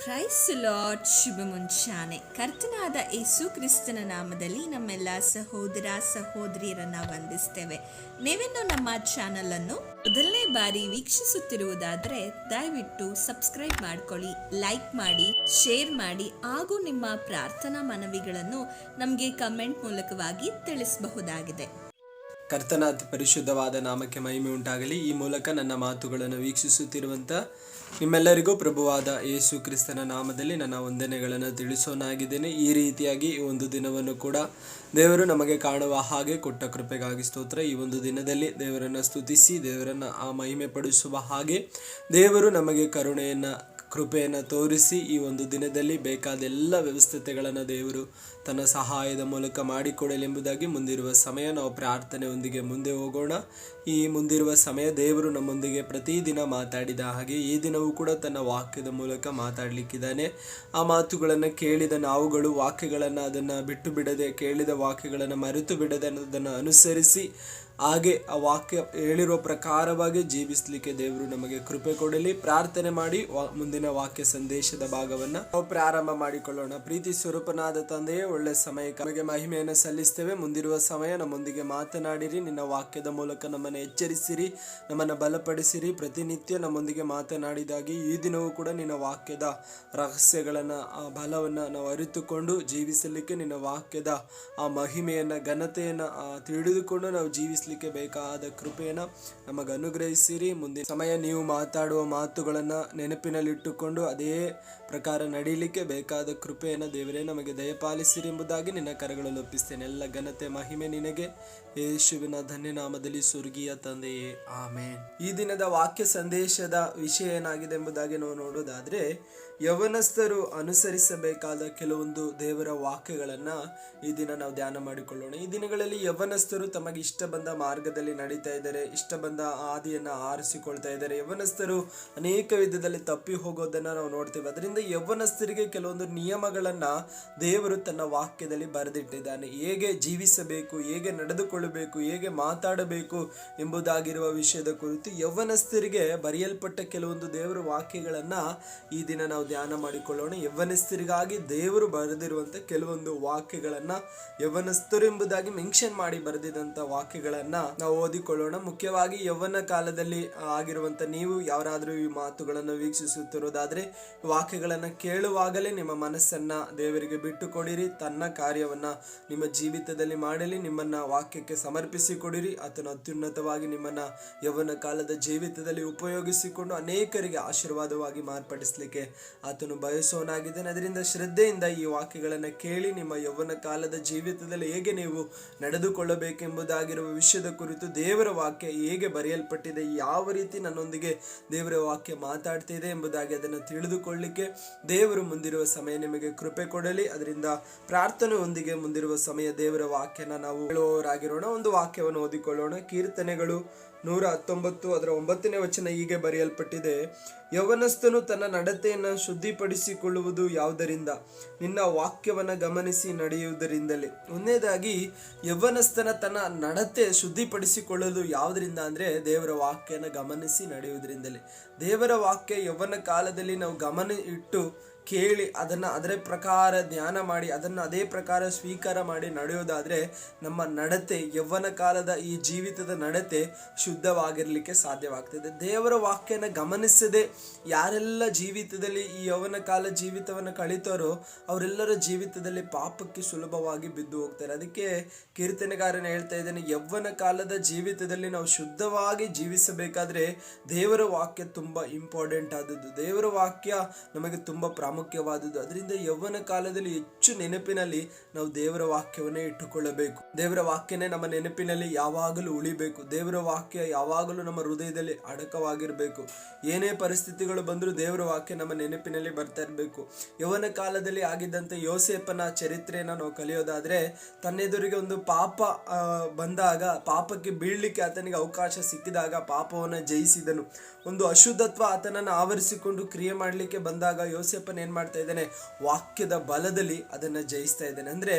Price lord. ಶುಭ ಮುಂಚಾನೆ. ಕರ್ತನಾದ ಯೇಸು ಕ್ರಿಸ್ತನ ನಾಮದಲ್ಲಿ ನಮ್ಮೆಲ್ಲ ಸಹೋದರ ಸಹೋದರಿಯರನ್ನ ವಂದಿಸ್ತೇವೆ. ನೀವಿನ್ನು ನಮ್ಮ ಚಾನಲ್ ಅನ್ನು ಮೊದಲನೇ ಬಾರಿ ವೀಕ್ಷಿಸುತ್ತಿರುವುದಾದರೆ ದಯವಿಟ್ಟು ಸಬ್ಸ್ಕ್ರೈಬ್ ಮಾಡ್ಕೊಳ್ಳಿ, ಲೈಕ್ ಮಾಡಿ, ಶೇರ್ ಮಾಡಿ ಹಾಗೂ ನಿಮ್ಮ ಪ್ರಾರ್ಥನಾ ಮನವಿಗಳನ್ನು ನಮಗೆ ಕಮೆಂಟ್ ಮೂಲಕವಾಗಿ ತಿಳಿಸಬಹುದಾಗಿದೆ. ಕರ್ತನ ಅತಿ ಪರಿಶುದ್ಧವಾದ ನಾಮಕ್ಕೆ ಮಹಿಮೆ ಉಂಟಾಗಲಿ. ಈ ಮೂಲಕ ನನ್ನ ಮಾತುಗಳನ್ನು ವೀಕ್ಷಿಸುತ್ತಿರುವಂಥ ನಿಮ್ಮೆಲ್ಲರಿಗೂ ಪ್ರಭುವಾದ ಯೇಸು ಕ್ರಿಸ್ತನ ನಾಮದಲ್ಲಿ ನನ್ನ ವಂದನೆಗಳನ್ನು ತಿಳಿಸೋನಾಗಿದ್ದೇನೆ. ಈ ರೀತಿಯಾಗಿ ಈ ಒಂದು ದಿನವನ್ನು ಕೂಡ ದೇವರು ನಮಗೆ ಕಾಣುವ ಹಾಗೆ ಕೊಟ್ಟ ಕೃಪೆಗಾಗಿ ಸ್ತೋತ್ರ. ಈ ಒಂದು ದಿನದಲ್ಲಿ ದೇವರನ್ನು ಸ್ತುತಿಸಿ ದೇವರನ್ನು ಮಹಿಮೆ ಪಡಿಸುವ ಹಾಗೆ ದೇವರು ನಮಗೆ ಕೃಪೆಯನ್ನು ತೋರಿಸಿ ಈ ಒಂದು ದಿನದಲ್ಲಿ ಬೇಕಾದ ಎಲ್ಲ ವ್ಯವಸ್ಥೆಗಳನ್ನು ದೇವರು ತನ್ನ ಸಹಾಯದ ಮೂಲಕ ಮಾಡಿಕೊಡಲೆಂಬುದಾಗಿ ಮುಂದಿರುವ ಸಮಯ ನಾವು ಪ್ರಾರ್ಥನೆಯೊಂದಿಗೆ ಮುಂದೆ ಹೋಗೋಣ. ಈ ಮುಂದಿರುವ ಸಮಯ ದೇವರು ನಮ್ಮೊಂದಿಗೆ ಪ್ರತಿದಿನ ಮಾತಾಡಿದ ಹಾಗೆ ಈ ದಿನವೂ ಕೂಡ ತನ್ನ ವಾಕ್ಯದ ಮೂಲಕ ಮಾತಾಡಲಿಕ್ಕಿದ್ದಾನೆ. ಆ ಮಾತುಗಳನ್ನು ಕೇಳಿದ ನಾವುಗಳು ವಾಕ್ಯಗಳನ್ನು ಅದನ್ನು ಬಿಟ್ಟು ಬಿಡದೆ, ಕೇಳಿದ ವಾಕ್ಯಗಳನ್ನು ಮರೆತು ಬಿಡದೆ ಅನ್ನೋದನ್ನು ಅನುಸರಿಸಿ ಹಾಗೆ ಆ ವಾಕ್ಯ ಹೇಳಿರೋ ಪ್ರಕಾರವಾಗಿ ಜೀವಿಸಲಿಕ್ಕೆ ದೇವರು ನಮಗೆ ಕೃಪೆ ಕೊಡಲಿ. ಪ್ರಾರ್ಥನೆ ಮಾಡಿ ಮುಂದಿನ ವಾಕ್ಯ ಸಂದೇಶದ ಭಾಗವನ್ನು ನಾವು ಪ್ರಾರಂಭ ಮಾಡಿಕೊಳ್ಳೋಣ. ಪ್ರೀತಿ ಸ್ವರೂಪನಾದ ತಂದೆಯೇ, ಒಳ್ಳೆ ಸಮಯಕ್ಕೆ ನಮಗೆ ಮಹಿಮೆಯನ್ನು ಸಲ್ಲಿಸ್ತೇವೆ. ಮುಂದಿರುವ ಸಮಯ ನಮ್ಮೊಂದಿಗೆ ಮಾತನಾಡಿರಿ, ನಿನ್ನ ವಾಕ್ಯದ ಮೂಲಕ ನಮ್ಮನ್ನು ಎಚ್ಚರಿಸಿರಿ, ನಮ್ಮನ್ನು ಬಲಪಡಿಸಿರಿ. ಪ್ರತಿನಿತ್ಯ ನಮ್ಮೊಂದಿಗೆ ಮಾತನಾಡಿದಾಗಿ ಈ ದಿನವೂ ಕೂಡ ನಿನ್ನ ವಾಕ್ಯದ ರಹಸ್ಯಗಳನ್ನು, ಆ ಬಲವನ್ನು ನಾವು ಅರಿತುಕೊಂಡು ಜೀವಿಸಲಿಕ್ಕೆ, ನಿನ್ನ ವಾಕ್ಯದ ಆ ಮಹಿಮೆಯನ್ನು, ಘನತೆಯನ್ನು ತಿಳಿದುಕೊಂಡು ನಾವು ಜೀವಿಸಲಿಕ್ಕೆ ಬೇಕಾದ ಕೃಪೆಯನ್ನು ನಮಗೆ ಅನುಗ್ರಹಿಸಿರಿ. ಮುಂದಿನ ಸಮಯ ನೀವು ಮಾತಾಡುವ ಮಾತುಗಳನ್ನು ನೆನಪಿನಲ್ಲಿಟ್ಟುಕೊಂಡು ಅದೇ ಪ್ರಕಾರ ನಡೀಲಿಕ್ಕೆ ಬೇಕಾದ ಕೃಪೆಯನ್ನು ದೇವರೇ ನಮಗೆ ದಯಪಾಲಿಸಿರಿ ಎಂಬುದಾಗಿ ನಿನ್ನ ಕರಗಳಲ್ಲಿ ಒಪ್ಪಿಸ್ತೇನೆ. ಎಲ್ಲ ಘನತೆ ಮಹಿಮೆ ನಿನಗೆ, ಯೇಸುವಿನ ಧನ್ಯನಾಮದಲ್ಲಿ ಸ್ವರ್ಗೀಯ ತಂದೆಯೇ, ಆಮೇನ್. ಈ ದಿನದ ವಾಕ್ಯ ಸಂದೇಶದ ವಿಷಯ ಏನಾಗಿದೆ ಎಂಬುದಾಗಿ ನಾವು ನೋಡೋದಾದ್ರೆ, ಯವನಸ್ಥರು ಅನುಸರಿಸಬೇಕಾದ ಕೆಲವೊಂದು ದೇವರ ವಾಕ್ಯಗಳನ್ನು ಈ ದಿನ ನಾವು ಧ್ಯಾನ ಮಾಡಿಕೊಳ್ಳೋಣ. ಈ ದಿನಗಳಲ್ಲಿ ಯವನಸ್ಥರು ತಮಗೆ ಇಷ್ಟ ಬಂದ ಮಾರ್ಗದಲ್ಲಿ ನಡೀತಾ ಇದ್ದಾರೆ, ಇಷ್ಟ ಬಂದ ಹಾದಿಯನ್ನು ಆರಿಸಿಕೊಳ್ತಾ ಇದ್ದಾರೆ. ಯವನಸ್ಥರು ಅನೇಕ ವಿಧದಲ್ಲಿ ತಪ್ಪಿ ಹೋಗೋದನ್ನು ನಾವು ನೋಡ್ತೇವೆ. ಅದರಿಂದ ಯವನಸ್ಥರಿಗೆ ಕೆಲವೊಂದು ನಿಯಮಗಳನ್ನ ದೇವರು ತನ್ನ ವಾಕ್ಯದಲ್ಲಿ ಬರೆದಿಟ್ಟಿದ್ದಾನೆ. ಹೇಗೆ ಜೀವಿಸಬೇಕು, ಹೇಗೆ ನಡೆದುಕೊಳ್ಳಬೇಕು, ಹೇಗೆ ಮಾತಾಡಬೇಕು ಎಂಬುದಾಗಿರುವ ವಿಷಯದ ಕುರಿತು ಯವನಸ್ಥರಿಗೆ ಬರೆಯಲ್ಪಟ್ಟ ಕೆಲವೊಂದು ದೇವರ ವಾಕ್ಯಗಳನ್ನ ಈ ದಿನ ನಾವು ಧ್ಯಾನ ಮಾಡಿಕೊಳ್ಳೋಣ. ಯವನಸ್ಥರಿಗಾಗಿ ದೇವರು ಬರೆದಿರುವಂತ ಕೆಲವೊಂದು ವಾಕ್ಯಗಳನ್ನ, ಯವನಸ್ಥರು ಎಂಬುದಾಗಿ ಮೆನ್ಷನ್ ಮಾಡಿ ಬರೆದಿದಂತ ವಾಕ್ಯಗಳನ್ನ ನಾವು ಓದಿಕೊಳ್ಳೋಣ. ಮುಖ್ಯವಾಗಿ ಯೌವನ ಕಾಲದಲ್ಲಿ ಆಗಿರುವಂತ ನೀವು ಯಾರಾದ್ರೂ ಈ ಮಾತುಗಳನ್ನು ವೀಕ್ಷಿಸುತ್ತಿರೋದಾದ್ರೆ ವಾಕ್ಯಗಳನ್ನ ಕೇಳುವಾಗಲೇ ನಿಮ್ಮ ಮನಸ್ಸನ್ನ ದೇವರಿಗೆ ಬಿಟ್ಟು ಕೊಡಿರಿ. ತನ್ನ ಕಾರ್ಯವನ್ನ ನಿಮ್ಮ ಜೀವಿತದಲ್ಲಿ ಮಾಡಲಿ. ನಿಮ್ಮನ್ನ ವಾಕ್ಯಕ್ಕೆ ಸಮರ್ಪಿಸಿ ಕೊಡಿರಿ. ಆತನು ಅತ್ಯುನ್ನತವಾಗಿ ನಿಮ್ಮನ್ನ ಯೌವನ ಕಾಲದ ಜೀವಿತದಲ್ಲಿ ಉಪಯೋಗಿಸಿಕೊಂಡು ಅನೇಕರಿಗೆ ಆಶೀರ್ವಾದವಾಗಿ ಮಾರ್ಪಡಿಸಲಿಕ್ಕೆ ಆತನು ಬಯಸೋನಾಗಿದ್ದಾನೆ. ಅದರಿಂದ ಶ್ರದ್ಧೆಯಿಂದ ಈ ವಾಕ್ಯಗಳನ್ನ ಕೇಳಿ ನಿಮ್ಮ ಯೌವನ ಕಾಲದ ಜೀವಿತದಲ್ಲಿ ಹೇಗೆ ನೀವು ನಡೆದುಕೊಳ್ಳಬೇಕೆಂಬುದಾಗಿರುವ ವಿಷಯದ ಕುರಿತು ದೇವರ ವಾಕ್ಯ ಹೇಗೆ ಬರೆಯಲ್ಪಟ್ಟಿದೆ, ಯಾವ ರೀತಿ ನನ್ನೊಂದಿಗೆ ದೇವರ ವಾಕ್ಯ ಮಾತಾಡ್ತಿದೆ ಎಂಬುದಾಗಿ ಅದನ್ನು ತಿಳಿದುಕೊಳ್ಳಲಿಕ್ಕೆ ದೇವರು ಮುಂದಿರುವ ಸಮಯ ನಿಮಗೆ ಕೃಪೆ ಕೊಡಲಿ. ಅದರಿಂದ ಪ್ರಾರ್ಥನೆಯೊಂದಿಗೆ ಮುಂದಿರುವ ಸಮಯ ದೇವರ ವಾಕ್ಯನ ನಾವು ಹೇಳುವವರಾಗಿರೋಣ. ಒಂದು ವಾಕ್ಯವನ್ನು ಓದಿಕೊಳ್ಳೋಣ. ಕೀರ್ತನೆಗಳು 119 ಅದರ 9ನೇ ವಚನ ಹೀಗೆ ಬರೆಯಲ್ಪಟ್ಟಿದೆ: ಯೌವನಸ್ಥನು ತನ್ನ ನಡತೆಯನ್ನು ಶುದ್ಧಿಪಡಿಸಿಕೊಳ್ಳುವುದು ಯಾವುದರಿಂದ? ನಿನ್ನ ವಾಕ್ಯವನ್ನು ಗಮನಿಸಿ ನಡೆಯುವುದರಿಂದಲೇ. ಒಂದನೇದಾಗಿ ಯೌವನಸ್ಥನ ತನ್ನ ನಡತೆ ಶುದ್ಧಿಪಡಿಸಿಕೊಳ್ಳಲು ಯಾವುದರಿಂದ ಅಂದ್ರೆ ದೇವರ ವಾಕ್ಯನ ಗಮನಿಸಿ ನಡೆಯುವುದರಿಂದಲೇ. ದೇವರ ವಾಕ್ಯ ಯೌವನ ಕಾಲದಲ್ಲಿ ನಾವು ಗಮನ ಇಟ್ಟು ಕೇಳಿ ಅದನ್ನು ಅದರ ಪ್ರಕಾರ ಧ್ಯಾನ ಮಾಡಿ ಅದನ್ನು ಅದೇ ಪ್ರಕಾರ ಸ್ವೀಕಾರ ಮಾಡಿ ನಡೆಯೋದಾದ್ರೆ ನಮ್ಮ ನಡತೆ, ಯೌವನ ಕಾಲದ ಈ ಜೀವಿತದ ನಡತೆ ಶುದ್ಧವಾಗಿರಲಿಕ್ಕೆ ಸಾಧ್ಯವಾಗ್ತದೆ. ದೇವರ ವಾಕ್ಯನ ಗಮನಿಸದೆ ಯಾರೆಲ್ಲ ಜೀವಿತದಲ್ಲಿ ಈ ಯೌವನ ಕಾಲ ಜೀವಿತವನ್ನು ಕಳೀತಾರೋ ಅವರೆಲ್ಲರ ಜೀವಿತದಲ್ಲಿ ಪಾಪಕ್ಕೆ ಸುಲಭವಾಗಿ ಬಿದ್ದು ಹೋಗ್ತಾರೆ. ಅದಕ್ಕೆ ಕೀರ್ತನೆಗಾರನ ಹೇಳ್ತಾ ಇದ್ದಾನೆ, ಯೌವನ ಕಾಲದ ಜೀವಿತದಲ್ಲಿ ನಾವು ಶುದ್ಧವಾಗಿ ಜೀವಿಸಬೇಕಾದ್ರೆ ದೇವರ ವಾಕ್ಯ ತುಂಬಾ ಇಂಪಾರ್ಟೆಂಟ್ ಆದದ್ದು. ದೇವರ ವಾಕ್ಯ ನಮಗೆ ತುಂಬಾ ಪ್ರಾಮುಖ್ಯವಾದದ್ದು. ಅದರಿಂದ ಯೌವನ ಕಾಲದಲ್ಲಿ ಹೆಚ್ಚು ನೆನಪಿನಲ್ಲಿ ನಾವು ದೇವರ ವಾಕ್ಯವನ್ನೇ ಇಟ್ಟುಕೊಳ್ಳಬೇಕು. ದೇವರ ವಾಕ್ಯನೇ ನಮ್ಮ ನೆನಪಿನಲ್ಲಿ ಯಾವಾಗಲೂ ಉಳಿಬೇಕು. ದೇವರ ವಾಕ್ಯ ಯಾವಾಗಲೂ ನಮ್ಮ ಹೃದಯದಲ್ಲಿ ಅಡಕವಾಗಿರಬೇಕು. ಏನೇ ಪರಿಸ್ಥಿತಿಗಳು ಬಂದರೂ ದೇವರ ವಾಕ್ಯ ನಮ್ಮ ನೆನಪಿನಲ್ಲಿ ಬರ್ತಾ ಇರಬೇಕು. ಯೌವನ ಕಾಲದಲ್ಲಿ ಆಗಿದ್ದಂಥ ಯೋಸೇಫನ ಚರಿತ್ರೆಯನ್ನು ನಾವು ಕಲಿಯೋದಾದ್ರೆ, ತನ್ನೆದುರಿಗೆ ಒಂದು ಪಾಪ ಬಂದಾಗ, ಪಾಪಕ್ಕೆ ಬೀಳಲಿಕ್ಕೆ ಆತನಿಗೆ ಅವಕಾಶ ಸಿಕ್ಕಿದಾಗ ಪಾಪವನ್ನು ಜಯಿಸಿದನು. ಒಂದು ಅಶುದ್ಧತ್ವ ಆತನನ್ನು ಆವರಿಸಿಕೊಂಡು ಕ್ರಿಯೆ ಮಾಡಲಿಕ್ಕೆ ಬಂದಾಗ ಯೋಸೇಫನ ಪಾಪವನ್ನು ಏನು ಮಾಡ್ತಾ ಇದ್ದೇನೆ, ವಾಕ್ಯದ ಬಲದಲ್ಲಿ ಅದನ್ನು ಜಯಿಸ್ತಾ ಇದ್ದೇನೆ. ಅಂದರೆ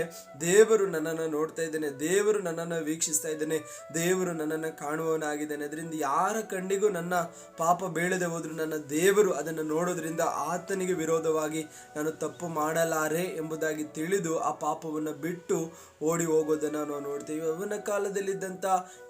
ದೇವರು ನನ್ನನ್ನು ನೋಡ್ತಾ ಇದ್ದೇನೆ, ದೇವರು ನನ್ನನ್ನು ವೀಕ್ಷಿಸ್ತಾ ಇದ್ದೇನೆ, ದೇವರು ನನ್ನನ್ನು ಕಾಣುವವನಾಗಿದ್ದಾನೆ. ಅದರಿಂದ ಯಾರ ಕಣ್ಣಿಗೂ ನನ್ನ ಪಾಪ ಬೀಳದೆ ಹೋದ್ರು ನನ್ನ ದೇವರು ಅದನ್ನು ನೋಡೋದ್ರಿಂದ ಆತನಿಗೆ ವಿರೋಧವಾಗಿ ನಾನು ತಪ್ಪು ಮಾಡಲಾರೆ ಎಂಬುದಾಗಿ ತಿಳಿದು ಆ ಪಾಪವನ್ನು ಬಿಟ್ಟು ಓಡಿ ಹೋಗೋದನ್ನು ನಾವು ನೋಡ್ತೇವೆ. ಅವನ ಕಾಲದಲ್ಲಿದ್ದಂಥ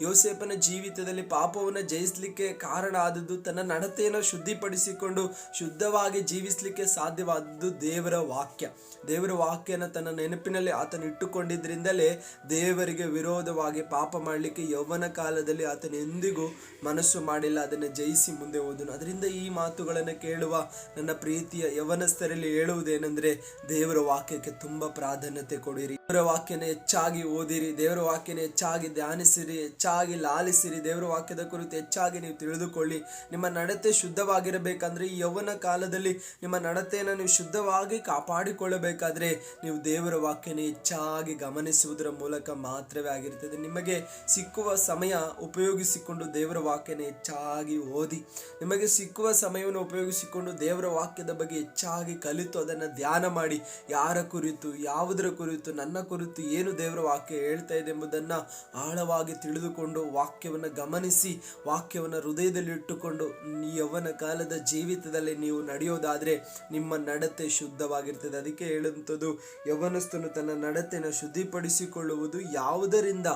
ಯೋಸೇಫನ ಜೀವಿತದಲ್ಲಿ ಪಾಪವನ್ನು ಜಯಿಸಲಿಕ್ಕೆ ಕಾರಣ ಆದದ್ದು, ತನ್ನ ನಡತೆಯನ್ನು ಶುದ್ಧಿಪಡಿಸಿಕೊಂಡು ಶುದ್ಧವಾಗಿ ಜೀವಿಸಲಿಕ್ಕೆ ಸಾಧ್ಯವಾದದ್ದು ದೇವರ ವಾಕ್ಯ. ದೇವರ ವಾಕ್ಯನ ತನ್ನ ನೆನಪಿನಲ್ಲಿ ಆತನು ಇಟ್ಟುಕೊಂಡಿದ್ದರಿಂದಲೇ ದೇವರಿಗೆ ವಿರೋಧವಾಗಿ ಪಾಪ ಮಾಡಲಿಕ್ಕೆ ಯೌವನ ಕಾಲದಲ್ಲಿ ಆತನು ಎಂದಿಗೂ ಮನಸ್ಸು ಮಾಡಿಲ್ಲ, ಅದನ್ನು ಜಯಿಸಿ ಮುಂದೆ ಹೋದನು. ಅದರಿಂದ ಈ ಮಾತುಗಳನ್ನು ಕೇಳುವ ನನ್ನ ಪ್ರೀತಿಯ ಯವನಸ್ಥರಲ್ಲಿ ಹೇಳುವುದೇನೆಂದರೆ, ದೇವರ ವಾಕ್ಯಕ್ಕೆ ತುಂಬ ಪ್ರಾಧಾನ್ಯತೆ ಕೊಡಿರಿ, ದೇವರ ವಾಕ್ಯನ ಹೆಚ್ಚಾಗಿ ಓದಿರಿ, ದೇವರ ವಾಕ್ಯನ ಹೆಚ್ಚಾಗಿ ಧ್ಯಾನಿಸಿರಿ, ಹೆಚ್ಚಾಗಿ ಲಾಲಿಸಿರಿ, ದೇವರ ವಾಕ್ಯದ ಕುರಿತು ಹೆಚ್ಚಾಗಿ ನೀವು ತಿಳಿದುಕೊಳ್ಳಿ. ನಿಮ್ಮ ನಡತೆ ಶುದ್ಧವಾಗಿರಬೇಕಂದ್ರೆ, ಈ ಯೌವನ ಕಾಲದಲ್ಲಿ ನಿಮ್ಮ ನಡತೆಯನ್ನು ನೀವು ಶುದ್ಧವಾಗಿ ಕಾಪಾಡಿಕೊಳ್ಳಬೇಕಾದ್ರೆ ನೀವು ದೇವರ ವಾಕ್ಯನ ಹೆಚ್ಚಾಗಿ ಗಮನಿಸುವುದರ ಮೂಲಕ ಮಾತ್ರವೇ ಆಗಿರ್ತದೆ. ನಿಮಗೆ ಸಿಕ್ಕುವ ಸಮಯ ಉಪಯೋಗಿಸಿಕೊಂಡು ದೇವರ ವಾಕ್ಯನ ಹೆಚ್ಚಾಗಿ ಓದಿ, ನಿಮಗೆ ಸಿಕ್ಕುವ ಸಮಯವನ್ನು ಉಪಯೋಗಿಸಿಕೊಂಡು ದೇವರ ವಾಕ್ಯದ ಬಗ್ಗೆ ಹೆಚ್ಚಾಗಿ ಕಲಿತು ಅದನ್ನು ಧ್ಯಾನ ಮಾಡಿ, ಯಾರ ಕುರಿತು, ಯಾವುದರ ಕುರಿತು, ನನ್ನ ಕುರಿತು ಏನು ದೇವರ ವಾಕ್ಯ ಹೇಳ್ತಾ ಇದೆ ಎಂಬುದನ್ನು ಆಳವಾಗಿ ತಿಳಿದುಕೊಂಡು ವಾಕ್ಯವನ್ನು ಗಮನಿಸಿ ವಾಕ್ಯವನ್ನು ಹೃದಯದಲ್ಲಿ ಇಟ್ಟುಕೊಂಡು ಈ ಯೌವನ ಕಾಲದ ಜೀವಿತದಲ್ಲಿ ನೀವು ನಡೆಯೋದಾದರೆ ನಿಮ್ಮ ನಡತೆ ಶುದ್ಧವಾಗಿರ್ತದೆ. ಅದಕ್ಕೆ ಹೇಳುವಂಥದ್ದು, ಯೌವನಸ್ಥನು ತನ್ನ ನಡತೆಯನ್ನು ಶುದ್ಧಿಪಡಿಸಿಕೊಳ್ಳುವುದು ಯಾವುದರಿಂದ?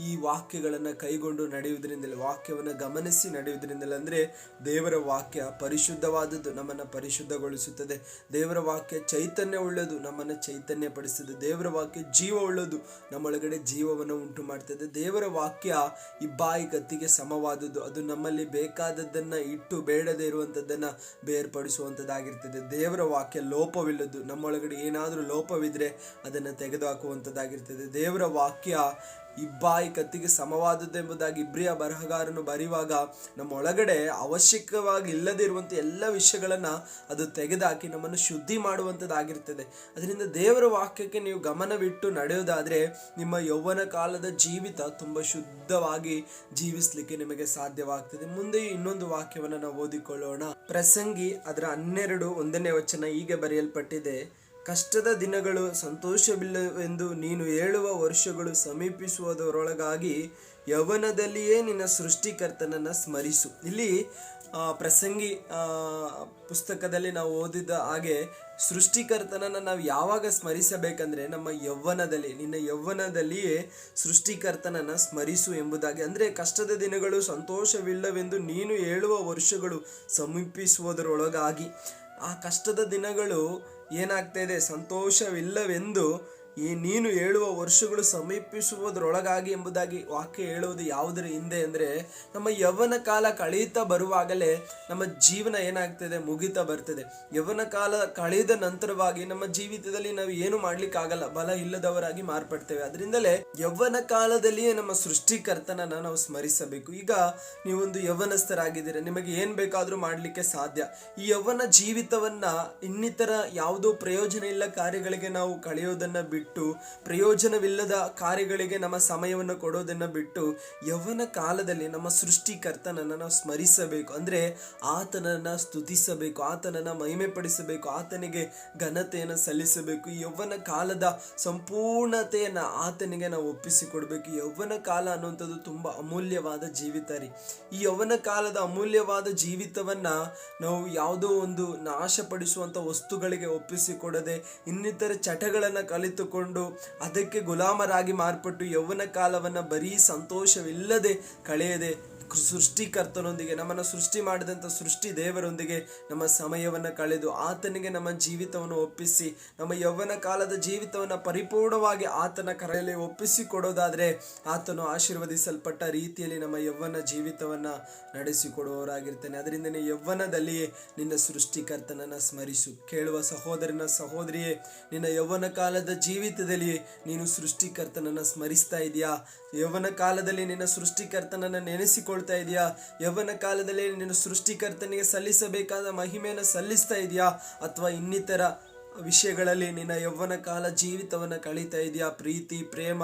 ಈ ವಾಕ್ಯಗಳನ್ನು ಕೈಗೊಂಡು ನಡೆಯುವುದರಿಂದಲೇ, ವಾಕ್ಯವನ್ನು ಗಮನಿಸಿ ನಡೆಯುವುದರಿಂದಲೇ. ಅಂದರೆ ದೇವರ ವಾಕ್ಯ ಪರಿಶುದ್ಧವಾದದ್ದು, ನಮ್ಮನ್ನು ಪರಿಶುದ್ಧಗೊಳಿಸುತ್ತದೆ. ದೇವರ ವಾಕ್ಯ ಚೈತನ್ಯ ಉಳ್ಳದು, ನಮ್ಮನ್ನು ಚೈತನ್ಯಪಡಿಸುತ್ತದೆ. ದೇವರ ವಾಕ್ಯ ಜೀವ ಉಳ್ಳದು, ನಮ್ಮೊಳಗಡೆ ಜೀವವನ್ನು ಉಂಟು ಮಾಡ್ತದೆ. ದೇವರ ವಾಕ್ಯ ಇಬ್ಬಾಯಿ ಕತ್ತಿಗೆ ಸಮವಾದದ್ದು, ಅದು ನಮ್ಮಲ್ಲಿ ಬೇಕಾದದ್ದನ್ನು ಇಟ್ಟು ಬೇಡದೇ ಇರುವಂಥದ್ದನ್ನು ಬೇರ್ಪಡಿಸುವಂಥದ್ದಾಗಿರ್ತದೆ. ದೇವರ ವಾಕ್ಯ ಲೋಪವಿಲ್ಲದು, ನಮ್ಮೊಳಗಡೆ ಏನಾದರೂ ಲೋಪವಿದ್ರೆ ಅದನ್ನು ತೆಗೆದುಹಾಕುವಂಥದ್ದಾಗಿರ್ತದೆ. ದೇವರ ವಾಕ್ಯ ಇಬ್ಬಾಯಿ ಕತ್ತಿಗೆ ಸಮವಾದದ್ದು ಎಂಬುದಾಗಿ ಇಬ್ರಿಯ ಬರಹಗಾರನು ಬರೆಯುವಾಗ ನಮ್ಮ ಒಳಗಡೆ ಅವಶ್ಯಕವಾಗಿ ಇಲ್ಲದೇ ಇರುವಂಥ ಎಲ್ಲ ವಿಷಯಗಳನ್ನು ಅದು ತೆಗೆದುಹಾಕಿ ನಮ್ಮನ್ನು ಶುದ್ಧಿ ಮಾಡುವಂಥದ್ದಾಗಿರ್ತದೆ. ಅದರಿಂದ ದೇವರ ವಾಕ್ಯಕ್ಕೆ ನೀವು ಗಮನವಿಟ್ಟು ನಡೆಯೋದಾದರೆ ನಿಮ್ಮ ಯೌವನ ಕಾಲದ ಜೀವಿತ ತುಂಬ ಶುದ್ಧವಾಗಿ ಜೀವಿಸಲಿಕ್ಕೆ ನಿಮಗೆ ಸಾಧ್ಯವಾಗ್ತದೆ. ಮುಂದೆ ಇನ್ನೊಂದು ವಾಕ್ಯವನ್ನು ನಾವು ಓದಿಕೊಳ್ಳೋಣ. ಪ್ರಸಂಗಿ ಅದರ 12:1 ಹೀಗೆ ಬರೆಯಲ್ಪಟ್ಟಿದೆ: ಕಷ್ಟದ ದಿನಗಳು ಸಂತೋಷವಿಲ್ಲವೆಂದು ನೀನು ಹೇಳುವ ವರ್ಷಗಳು ಸಮೀಪಿಸುವುದರೊಳಗಾಗಿ ಯೌವನದಲ್ಲಿಯೇ ನಿನ್ನ ಸೃಷ್ಟಿಕರ್ತನನ್ನು ಸ್ಮರಿಸು. ಇಲ್ಲಿ ಪ್ರಸಂಗಿ ಪುಸ್ತಕದಲ್ಲಿ ನಾವು ಓದಿದ ಹಾಗೆ ಸೃಷ್ಟಿಕರ್ತನನ್ನು ನಾವು ಯಾವಾಗ ಸ್ಮರಿಸಬೇಕಂದ್ರೆ ನಮ್ಮ ಯೌವನದಲ್ಲಿ, ನಿನ್ನ ಯೌವನದಲ್ಲಿಯೇ ಸೃಷ್ಟಿಕರ್ತನನ್ನು ಸ್ಮರಿಸು ಎಂಬುದಾಗಿ. ಅಂದರೆ ಕಷ್ಟದ ದಿನಗಳು ಸಂತೋಷವಿಲ್ಲವೆಂದು ನೀನು ಹೇಳುವ ವರ್ಷಗಳು ಸಮೀಪಿಸುವುದರೊಳಗಾಗಿ, ಆ ಕಷ್ಟದ ದಿನಗಳು ಏನಾಗ್ತಾ ಇದೆ, ಸಂತೋಷವಿಲ್ಲವೆಂದು ನೀನು ಹೇಳುವ ವರ್ಷಗಳು ಸಮೀಪಿಸುವುದರೊಳಗಾಗಿ ಎಂಬುದಾಗಿ ವಾಕ್ಯ ಹೇಳುವುದು ಯಾವುದರ ಹಿಂದೆ ಅಂದರೆ, ನಮ್ಮ ಯೌವನ ಕಾಲ ಕಳೀತಾ ಬರುವಾಗಲೇ ನಮ್ಮ ಜೀವನ ಏನಾಗ್ತದೆ, ಮುಗಿತಾ ಬರ್ತದೆ. ಯೌವನ ಕಾಲ ಕಳೆದ ನಂತರವಾಗಿ ನಮ್ಮ ಜೀವಿತದಲ್ಲಿ ನಾವು ಏನು ಮಾಡ್ಲಿಕ್ಕಾಗಲ್ಲ, ಬಲ ಇಲ್ಲದವರಾಗಿ ಮಾರ್ಪಡ್ತೇವೆ. ಅದರಿಂದಲೇ ಯೌವನ ಕಾಲದಲ್ಲಿಯೇ ನಮ್ಮ ಸೃಷ್ಟಿಕರ್ತನನ್ನು ನಾವು ಸ್ಮರಿಸಬೇಕು. ಈಗ ನೀವೊಂದು ಯೌವನಸ್ಥರಾಗಿದ್ದೀರ, ನಿಮಗೆ ಏನು ಬೇಕಾದರೂ ಮಾಡಲಿಕ್ಕೆ ಸಾಧ್ಯ. ಈ ಯೌವನ ಜೀವಿತವನ್ನ ಇನ್ನಿತರ ಯಾವುದೋ ಪ್ರಯೋಜನ ಇಲ್ಲ ಕಾರ್ಯಗಳಿಗೆ ನಾವು ಕಳೆಯೋದನ್ನು ಬಿಟ್ಟು, ಪ್ರಯೋಜನವಿಲ್ಲದ ಕಾರ್ಯಗಳಿಗೆ ನಮ್ಮ ಸಮಯವನ್ನು ಕೊಡೋದನ್ನು ಬಿಟ್ಟು ಯೌವನ ಕಾಲದಲ್ಲಿ ನಮ್ಮ ಸೃಷ್ಟಿಕರ್ತನನ್ನು ನಾವು ಸ್ಮರಿಸಬೇಕು. ಅಂದರೆ ಆತನನ್ನು ಸ್ತುತಿಸಬೇಕು, ಆತನನ್ನು ಮಹಿಮೆ ಪಡಿಸಬೇಕು, ಆತನಿಗೆ ಘನತೆಯನ್ನು ಸಲ್ಲಿಸಬೇಕು. ಈ ಯೌವನ ಕಾಲದ ಸಂಪೂರ್ಣತೆಯನ್ನು ಆತನಿಗೆ ನಾವು ಒಪ್ಪಿಸಿಕೊಡ್ಬೇಕು. ಈ ಯೌವನ ಕಾಲ ಅನ್ನುವಂಥದ್ದು ತುಂಬ ಅಮೂಲ್ಯವಾದ ಜೀವಿತ ರೀ. ಈ ಯೌವನ ಕಾಲದ ಅಮೂಲ್ಯವಾದ ಜೀವಿತವನ್ನ ನಾವು ಯಾವುದೋ ಒಂದು ನಾಶಪಡಿಸುವಂಥ ವಸ್ತುಗಳಿಗೆ ಒಪ್ಪಿಸಿಕೊಡದೆ, ಇನ್ನಿತರ ಚಟಗಳನ್ನು ಕಲಿತುಕೊಂಡು ಅದಕ್ಕೆ ಗುಲಾಮರಾಗಿ ಮಾರ್ಪಟ್ಟು ಯೌವನ ಕಾಲವನ್ನು ಬರೀ ಸಂತೋಷವಿಲ್ಲದೆ ಕಳೆಯದೆ ಸೃಷ್ಟಿಕರ್ತನೊಂದಿಗೆ, ನಮ್ಮನ್ನು ಸೃಷ್ಟಿ ಮಾಡಿದಂಥ ಸೃಷ್ಟಿ ದೇವರೊಂದಿಗೆ ನಮ್ಮ ಸಮಯವನ್ನು ಕಳೆದು ಆತನಿಗೆ ನಮ್ಮ ಜೀವಿತವನ್ನು ಒಪ್ಪಿಸಿ, ನಮ್ಮ ಯೌವನ ಕಾಲದ ಜೀವಿತವನ್ನು ಪರಿಪೂರ್ಣವಾಗಿ ಆತನ ಕರೆಯಲ್ಲಿ ಒಪ್ಪಿಸಿಕೊಡೋದಾದರೆ ಆತನು ಆಶೀರ್ವದಿಸಲ್ಪಟ್ಟ ರೀತಿಯಲ್ಲಿ ನಮ್ಮ ಯೌವನ ಜೀವಿತವನ್ನು ನಡೆಸಿಕೊಡುವವರಾಗಿರ್ತಾನೆ. ಅದರಿಂದನೇ ಯೌವನದಲ್ಲಿಯೇ ನಿನ್ನ ಸೃಷ್ಟಿಕರ್ತನನ್ನು ಸ್ಮರಿಸು. ಕೇಳುವ ಸಹೋದರನ ಸಹೋದರಿಯೇ, ನಿನ್ನ ಯೌವನ ಕಾಲದ ಜೀವಿತದಲ್ಲಿ ನೀನು ಸೃಷ್ಟಿಕರ್ತನನ್ನು ಸ್ಮರಿಸ್ತಾ ಇದೆಯಾ? ಯೌವನ ಕಾಲದಲ್ಲಿ ನಿನ್ನ ಸೃಷ್ಟಿಕರ್ತನನ್ನು ನೆನೆಸಿಕೊಳ್ತಾ ಇದೆಯಾ? ಯೌವನ ಕಾಲದಲ್ಲಿ ನಿನ್ನ ಸೃಷ್ಟಿಕರ್ತನಿಗೆ ಸಲ್ಲಿಸಬೇಕಾದ ಮಹಿಮೆಯನ್ನು ಸಲ್ಲಿಸ್ತಾ ಇದೆಯಾ? ಅಥವಾ ಇನ್ನಿತರ ವಿಷಯಗಳಲ್ಲಿ ನಿನ್ನ ಯೌವನ ಕಾಲ ಜೀವಿತವನ್ನು ಕಳೀತಾ ಇದೆಯಾ? ಪ್ರೀತಿ, ಪ್ರೇಮ,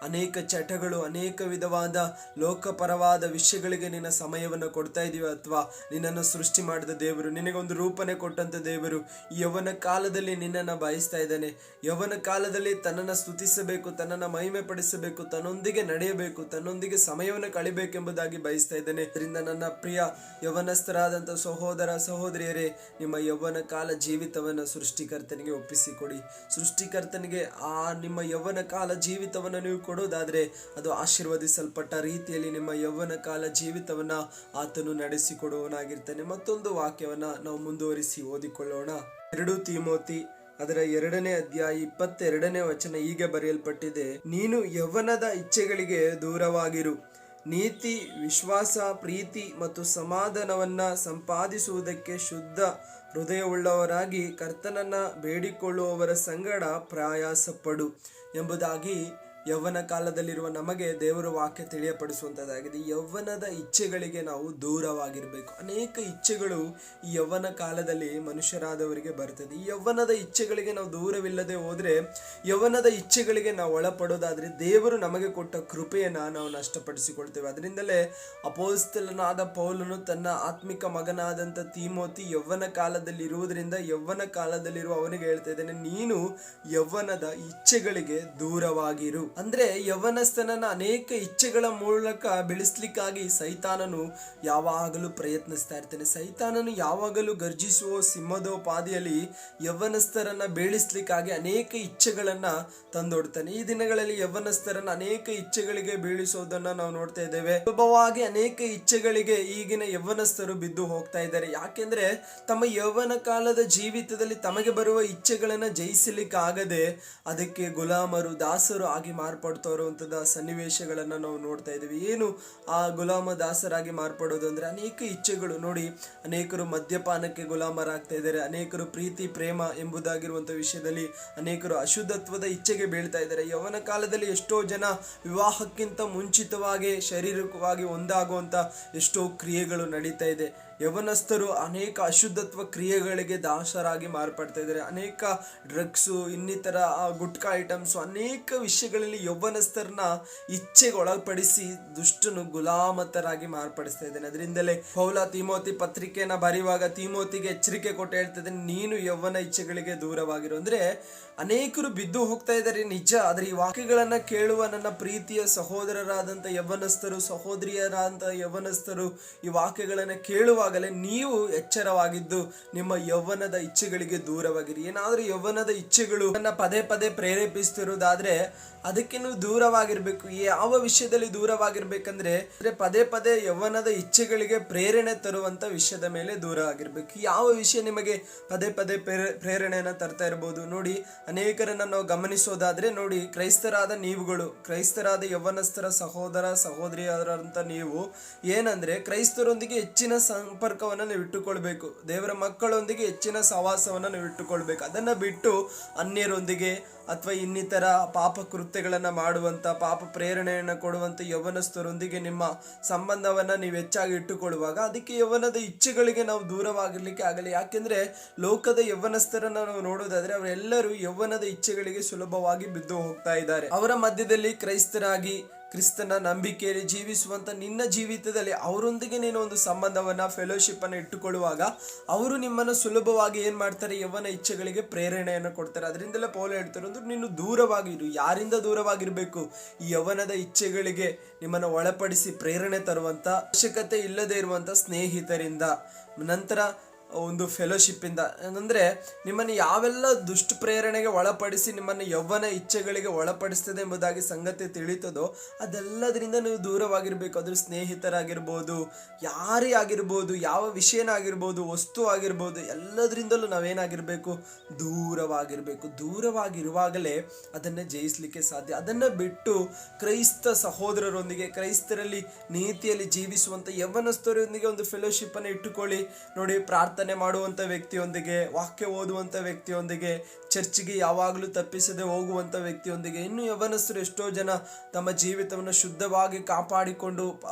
ಅನೇಕ ಚಟಗಳು, ಅನೇಕ ವಿಧವಾದ ಲೋಕಪರವಾದ ವಿಷಯಗಳಿಗೆ ನಿನ್ನ ಸಮಯವನ್ನು ಕೊಡ್ತಾ ಇದೀವ? ಅಥವಾ ನಿನ್ನನ್ನು ಸೃಷ್ಟಿ ಮಾಡಿದ ದೇವರು, ನಿನಗೊಂದು ರೂಪನೆ ಕೊಟ್ಟಂತ ದೇವರು ಈ ಯೌವನ ಕಾಲದಲ್ಲಿ ನಿನ್ನನ್ನು ಬಯಸ್ತಾ ಇದ್ದಾನೆ. ಯೌವನ ಕಾಲದಲ್ಲಿ ತನ್ನನ್ನು ಸ್ತುತಿಸಬೇಕು, ತನ್ನನ್ನು ಮಹಿಮೆ ಪಡಿಸಬೇಕು, ತನ್ನೊಂದಿಗೆ ನಡೆಯಬೇಕು, ತನ್ನೊಂದಿಗೆ ಸಮಯವನ್ನು ಕಳಿಬೇಕೆಂಬುದಾಗಿ ಬಯಸ್ತಾ ಇದ್ದಾನೆ. ಇದರಿಂದ ನನ್ನ ಪ್ರಿಯ ಯೌವನಸ್ಥರಾದಂಥ ಸಹೋದರ ಸಹೋದರಿಯರೇ, ನಿಮ್ಮ ಯೌವನ ಕಾಲ ಜೀವಿತವನ್ನು ಸೃಷ್ಟಿಕರ್ತನಿಗೆ ಒಪ್ಪಿಸಿಕೊಡಿ. ಸೃಷ್ಟಿಕರ್ತನಿಗೆ ಆ ನಿಮ್ಮ ಯೌವನ ಕಾಲ ಜೀವಿತವನ್ನು ನೀವು ಕೊಡೋದಾದ್ರೆ ಅದು ಆಶೀರ್ವದಿಸಲ್ಪಟ್ಟ ರೀತಿಯಲ್ಲಿ ನಿಮ್ಮ ಯೌವನ ಕಾಲ ಜೀವಿತವನ್ನ ಆತನು ನಡೆಸಿಕೊಡುವನಾಗಿರ್ತಾನೆ. ಮತ್ತೊಂದು ವಾಕ್ಯವನ್ನ ನಾವು ಮುಂದುವರಿಸಿ ಓದಿಕೊಳ್ಳೋಣ. 2 ತಿಮೋತಿ ಅದರ 2ನೇ ಅಧ್ಯಾಯ 22ನೇ ವಚನ ಹೀಗೆ ಬರೆಯಲ್ಪಟ್ಟಿದೆ: ನೀನು ಯೌವನದ ಇಚ್ಛೆಗಳಿಗೆ ದೂರವಾಗಿರು, ನೀತಿ, ವಿಶ್ವಾಸ, ಪ್ರೀತಿ ಮತ್ತು ಸಮಾಧಾನವನ್ನ ಸಂಪಾದಿಸುವುದಕ್ಕೆ ಶುದ್ಧ ಹೃದಯವುಳ್ಳವರಾಗಿ ಕರ್ತನನ್ನ ಬೇಡಿಕೊಳ್ಳುವವರ ಸಂಗಡ ಪ್ರಯಾಸಪಡು ಎಂಬುದಾಗಿ ಯೌವನ ಕಾಲದಲ್ಲಿರುವ ನಮಗೆ ದೇವರ ವಾಕ್ಯ ತಿಳಿಯಪಡಿಸುವಂಥದ್ದಾಗಿದೆ. ಯೌವನದ ಇಚ್ಛೆಗಳಿಗೆ ನಾವು ದೂರವಾಗಿರಬೇಕು. ಅನೇಕ ಇಚ್ಛೆಗಳು ಈ ಯೌವನ ಕಾಲದಲ್ಲಿ ಮನುಷ್ಯರಾದವರಿಗೆ ಬರ್ತದೆ. ಈ ಯೌವನದ ಇಚ್ಛೆಗಳಿಗೆ ನಾವು ದೂರವಿಲ್ಲದೆ ಹೋದ್ರೆ, ಯೌವನದ ಇಚ್ಛೆಗಳಿಗೆ ನಾವು ಒಳಪಡೋದಾದ್ರೆ ದೇವರು ನಮಗೆ ಕೊಟ್ಟ ಕೃಪೆಯನ್ನ ನಾವು ನಷ್ಟಪಡಿಸಿಕೊಳ್ತೇವೆ. ಅದರಿಂದಲೇ ಅಪೊಸ್ತಲನಾದ ಪೌಲನು ತನ್ನ ಆತ್ಮಿಕ ಮಗನಾದಂಥ ತಿಮೋತಿ ಯೌವನ ಕಾಲದಲ್ಲಿ ಇರುವುದರಿಂದ ಯೌವನ ಕಾಲದಲ್ಲಿರುವ ಅವನಿಗೆ ಹೇಳ್ತಾ ಇದ್ದಾನೆ, ನೀನು ಯೌವನದ ಇಚ್ಛೆಗಳಿಗೆ ದೂರವಾಗಿರು. ಅಂದ್ರೆ ಯೌವನಸ್ಥನನ್ನ ಅನೇಕ ಇಚ್ಛೆಗಳ ಮೂಲಕ ಬೆಳೆಸ್ಲಿಕ್ಕಾಗಿ ಸೈತಾನನು ಯಾವಾಗಲೂ ಪ್ರಯತ್ನಿಸ್ತಾ ಇರ್ತಾನೆ. ಸೈತಾನನು ಯಾವಾಗಲೂ ಗರ್ಜಿಸುವ ಸಿಂಹದೋಪಾದಿಯಲ್ಲಿ ಯೌವನಸ್ಥರನ್ನ ಬೀಳಿಸ್ಲಿಕ್ಕಾಗಿ ಅನೇಕ ಇಚ್ಛೆಗಳನ್ನ ತಂದೊಡ್ತಾನೆ. ಈ ದಿನಗಳಲ್ಲಿ ಯೌವನಸ್ಥರನ್ನ ಅನೇಕ ಇಚ್ಛೆಗಳಿಗೆ ಬೀಳಿಸೋದನ್ನ ನಾವು ನೋಡ್ತಾ ಇದ್ದೇವೆ. ಸುಲಭವಾಗಿ ಅನೇಕ ಇಚ್ಛೆಗಳಿಗೆ ಈಗಿನ ಯೌವನಸ್ಥರು ಬಿದ್ದು ಹೋಗ್ತಾ ಇದ್ದಾರೆ. ಯಾಕೆಂದ್ರೆ ತಮ್ಮ ಯೌವನ ಕಾಲದ ಜೀವಿತದಲ್ಲಿ ತಮಗೆ ಬರುವ ಇಚ್ಛೆಗಳನ್ನ ಜಯಿಸಲಿಕ್ಕಾಗದೆ ಅದಕ್ಕೆ ಗುಲಾಮರು, ದಾಸರು ಆಗಿ ಮಾರ್ಪಡ್ತಾ ಇರುವಂತದ ಸನ್ನಿವೇಶಗಳನ್ನ ನಾವು ನೋಡ್ತಾ ಇದ್ದೀವಿ. ಏನು ಆ ಗುಲಾಮ ದಾಸರಾಗಿ ಮಾರ್ಪಡೋದು ಅಂದ್ರೆ ಅನೇಕ ಇಚ್ಛೆಗಳು. ನೋಡಿ, ಅನೇಕರು ಮದ್ಯಪಾನಕ್ಕೆ ಗುಲಾಮರಾಗ್ತಾ ಇದ್ದಾರೆ, ಅನೇಕರು ಪ್ರೀತಿ, ಪ್ರೇಮ ಎಂಬುದಾಗಿರುವಂತ ವಿಷಯದಲ್ಲಿ ಅನೇಕರು ಅಶುದ್ಧತ್ವದ ಇಚ್ಛೆಗೆ ಬೀಳ್ತಾ ಇದ್ದಾರೆ. ಯೌವನ ಕಾಲದಲ್ಲಿ ಎಷ್ಟೋ ಜನ ವಿವಾಹಕ್ಕಿಂತ ಮುಂಚಿತವಾಗಿ ಶಾರೀರಿಕವಾಗಿ ಒಂದಾಗುವಂತ ಎಷ್ಟೋ ಕ್ರಿಯೆಗಳು ನಡೀತಾ ಇದೆ. ಯೌವನಸ್ಥರು ಅನೇಕ ಅಶುದ್ಧತ್ವ ಕ್ರಿಯೆಗಳಿಗೆ ದಾಸರಾಗಿ ಮಾರ್ಪಡ್ತಾ ಇದ್ದಾರೆ. ಅನೇಕ ಡ್ರಗ್ಸು, ಇನ್ನಿತರ ಗುಟ್ಕಾ ಐಟಮ್ಸು, ಅನೇಕ ವಿಷಯಗಳಲ್ಲಿ ಯೌವನಸ್ಥರನ್ನ ಇಚ್ಛೆಗೆ ಒಳಪಡಿಸಿ ದುಷ್ಟನು ಗುಲಾಮತರಾಗಿ ಮಾರ್ಪಡಿಸ್ತಾ ಇದ್ದಾನೆ. ಅದರಿಂದಲೇ ಪೌಲ ತಿಮೋತಿ ಪತ್ರಿಕೆಯನ್ನ ಬರೆಯುವಾಗ ತಿಮೋತಿಗೆ ಎಚ್ಚರಿಕೆ ಕೊಟ್ಟು ಹೇಳ್ತಾ ಇದ್ದಾನೆ, ನೀನು ಯೌವನ ಇಚ್ಛೆಗಳಿಗೆ ದೂರವಾಗಿರು. ಅಂದ್ರೆ ಅನೇಕರು ಬಿದ್ದು ಹೋಗ್ತಾ ಇದ್ದಾರೆ ನಿಜ. ಆದ್ರೆ ಈ ವಾಕ್ಯಗಳನ್ನ ಕೇಳುವ ನನ್ನ ಪ್ರೀತಿಯ ಸಹೋದರರಾದಂಥ ಯೌವನಸ್ಥರು, ಸಹೋದರಿಯರಾದಂಥ ಯೌವನಸ್ಥರು ಈ ವಾಕ್ಯಗಳನ್ನ ಕೇಳುವಾಗಲೇ ನೀವು ಎಚ್ಚರವಾಗಿದ್ದು ನಿಮ್ಮ ಯೌವನದ ಇಚ್ಛೆಗಳಿಗೆ ದೂರವಾಗಿರಿ. ಏನಾದ್ರೂ ಯೌವನದ ಇಚ್ಛೆಗಳು ನನ್ನ ಪದೇ ಪದೇ ಪ್ರೇರೇಪಿಸ್ತಿರೋದಾದ್ರೆ ಅದಕ್ಕೆ ನೀವು ದೂರವಾಗಿರ್ಬೇಕು. ಯಾವ ವಿಷಯದಲ್ಲಿ ದೂರವಾಗಿರ್ಬೇಕಂದ್ರೆ ಪದೇ ಪದೇ ಯೌವನದ ಇಚ್ಛೆಗಳಿಗೆ ಪ್ರೇರಣೆ ತರುವಂತ ವಿಷಯದ ಮೇಲೆ ದೂರ ಆಗಿರ್ಬೇಕು. ಯಾವ ವಿಷಯ ನಿಮಗೆ ಪದೇ ಪದೇ ಪ್ರೇರಣೆಯನ್ನ ತರ್ತಾ ಇರಬಹುದು? ನೋಡಿ, ಅನೇಕರನ್ನ ನಾವು ಗಮನಿಸೋದಾದ್ರೆ ನೋಡಿ, ಕ್ರೈಸ್ತರಾದ ನೀವುಗಳು, ಕ್ರೈಸ್ತರಾದ ಯೌವನಸ್ಥರ ಸಹೋದರ ಸಹೋದರಿಯರಂತ ನೀವು ಏನಂದ್ರೆ ಕ್ರೈಸ್ತರೊಂದಿಗೆ ಹೆಚ್ಚಿನ ಸಂಪರ್ಕವನ್ನ ನೀವು ಇಟ್ಟುಕೊಳ್ಬೇಕು. ದೇವರ ಮಕ್ಕಳೊಂದಿಗೆ ಹೆಚ್ಚಿನ ಸಹವಾಸವನ್ನ ನೀವು ಇಟ್ಟುಕೊಳ್ಬೇಕು. ಅದನ್ನ ಬಿಟ್ಟು ಅನ್ಯರೊಂದಿಗೆ ಅಥವಾ ಇನ್ನಿತರ ಪಾಪ ಕೃತ್ಯಗಳನ್ನ ಮಾಡುವಂತ, ಪಾಪ ಪ್ರೇರಣೆಯನ್ನ ಕೊಡುವಂತ ಯೌವನಸ್ಥರೊಂದಿಗೆ ನಿಮ್ಮ ಸಂಬಂಧವನ್ನ ನೀವು ಹೆಚ್ಚಾಗಿ ಇಟ್ಟುಕೊಳ್ಳುವಾಗ ಅದಕ್ಕೆ ಯೌವನದ ಇಚ್ಛೆಗಳಿಗೆ ನಾವು ದೂರವಾಗಿರ್ಲಿಕ್ಕೆ ಆಗಲ್ಲ. ಯಾಕೆಂದ್ರೆ ಲೋಕದ ಯೌವನಸ್ಥರನ್ನ ನಾವು ನೋಡೋದಾದ್ರೆ ಅವರೆಲ್ಲರೂ ಯೌವನದ ಇಚ್ಛೆಗಳಿಗೆ ಸುಲಭವಾಗಿ ಬಿದ್ದು ಹೋಗ್ತಾ ಇದ್ದಾರೆ. ಅವರ ಮಧ್ಯದಲ್ಲಿ ಕ್ರೈಸ್ತರಾಗಿ ಕ್ರಿಸ್ತನ ನಂಬಿಕೆಯಲ್ಲಿ ಜೀವಿಸುವಂತ ನಿನ್ನ ಜೀವಿತದಲ್ಲಿ ಅವರೊಂದಿಗೆ ನೀನು ಒಂದು ಸಂಬಂಧವನ್ನ, ಫೆಲೋಶಿಪ್ ಅನ್ನು ಇಟ್ಟುಕೊಳ್ಳುವಾಗ ಅವರು ನಿಮ್ಮನ್ನು ಸುಲಭವಾಗಿ ಏನ್ ಮಾಡ್ತಾರೆ, ಯೌವನ ಇಚ್ಛೆಗಳಿಗೆ ಪ್ರೇರಣೆಯನ್ನು ಕೊಡ್ತಾರೆ. ಅದರಿಂದಲೇ ಪೌಲ ಹೇಳ್ತಾರೆ, ನೀನು ದೂರವಾಗಿರು. ಯಾರಿಂದ ದೂರವಾಗಿರ್ಬೇಕು? ಈ ಯೌವನದ ಇಚ್ಛೆಗಳಿಗೆ ನಿಮ್ಮನ್ನು ಒಳಪಡಿಸಿ ಪ್ರೇರಣೆ ತರುವಂತ, ಅವಶ್ಯಕತೆ ಇಲ್ಲದೆ ಇರುವಂತ ಸ್ನೇಹಿತರಿಂದ, ನಂತರ ಒಂದು ಫೆಲೋಶಿಪ್ ಇಂದ, ಅಂದ್ರೆ ನಿಮ್ಮನ್ನು ಯಾವೆಲ್ಲ ದುಷ್ಟ ಪ್ರೇರಣೆಗೆ ಒಳಪಡಿಸಿ ನಿಮ್ಮನ್ನು ಯೌವನ ಇಚ್ಛೆಗಳಿಗೆ ಒಳಪಡಿಸ್ತದೆ ಎಂಬುದಾಗಿ ಸಂಗತಿ ತಿಳಿತದೋ ಅದೆಲ್ಲದರಿಂದ ನೀವು ದೂರವಾಗಿರ್ಬೇಕು. ಅದ್ರ ಸ್ನೇಹಿತರಾಗಿರ್ಬೋದು, ಯಾರೇ ಆಗಿರ್ಬೋದು, ಯಾವ ವಿಷಯನ ಆಗಿರ್ಬೋದು, ವಸ್ತು ಆಗಿರ್ಬೋದು, ಎಲ್ಲದರಿಂದಲೂ ನಾವೇನಾಗಿರ್ಬೇಕು, ದೂರವಾಗಿರ್ಬೇಕು. ದೂರವಾಗಿರುವಾಗಲೇ ಅದನ್ನ ಜಯಿಸ್ಲಿಕ್ಕೆ ಸಾಧ್ಯ. ಅದನ್ನ ಬಿಟ್ಟು ಕ್ರೈಸ್ತ ಸಹೋದರರೊಂದಿಗೆ, ಕ್ರೈಸ್ತರಲ್ಲಿ ನೀತಿಯಲ್ಲಿ ಜೀವಿಸುವಂತ ಯೌವನಸ್ಥರೊಂದಿಗೆ ಒಂದು ಫೆಲೋಶಿಪ್ ಅನ್ನು ಇಟ್ಟುಕೊಳ್ಳಿ. ನೋಡಿ, ಪ್ರಾರ್ಥನೆ ಪ್ರಾರ್ಥನೆ ಮಾಡುವಂಥ ವ್ಯಕ್ತಿಯೊಂದಿಗೆ, ವಾಕ್ಯ ಓದುವಂಥ ವ್ಯಕ್ತಿಯೊಂದಿಗೆ, ಚರ್ಚಿಗೆ ಯಾವಾಗಲೂ ತಪ್ಪಿಸದೆ ಹೋಗುವಂಥ ವ್ಯಕ್ತಿಯೊಂದಿಗೆ, ಇನ್ನು ಯವನಸ್ಥರು ಎಷ್ಟೋ ಜನ ತಮ್ಮ ಜೀವಿತವನ್ನು ಶುದ್ಧವಾಗಿ ಕಾಪಾಡಿಕೊಂಡು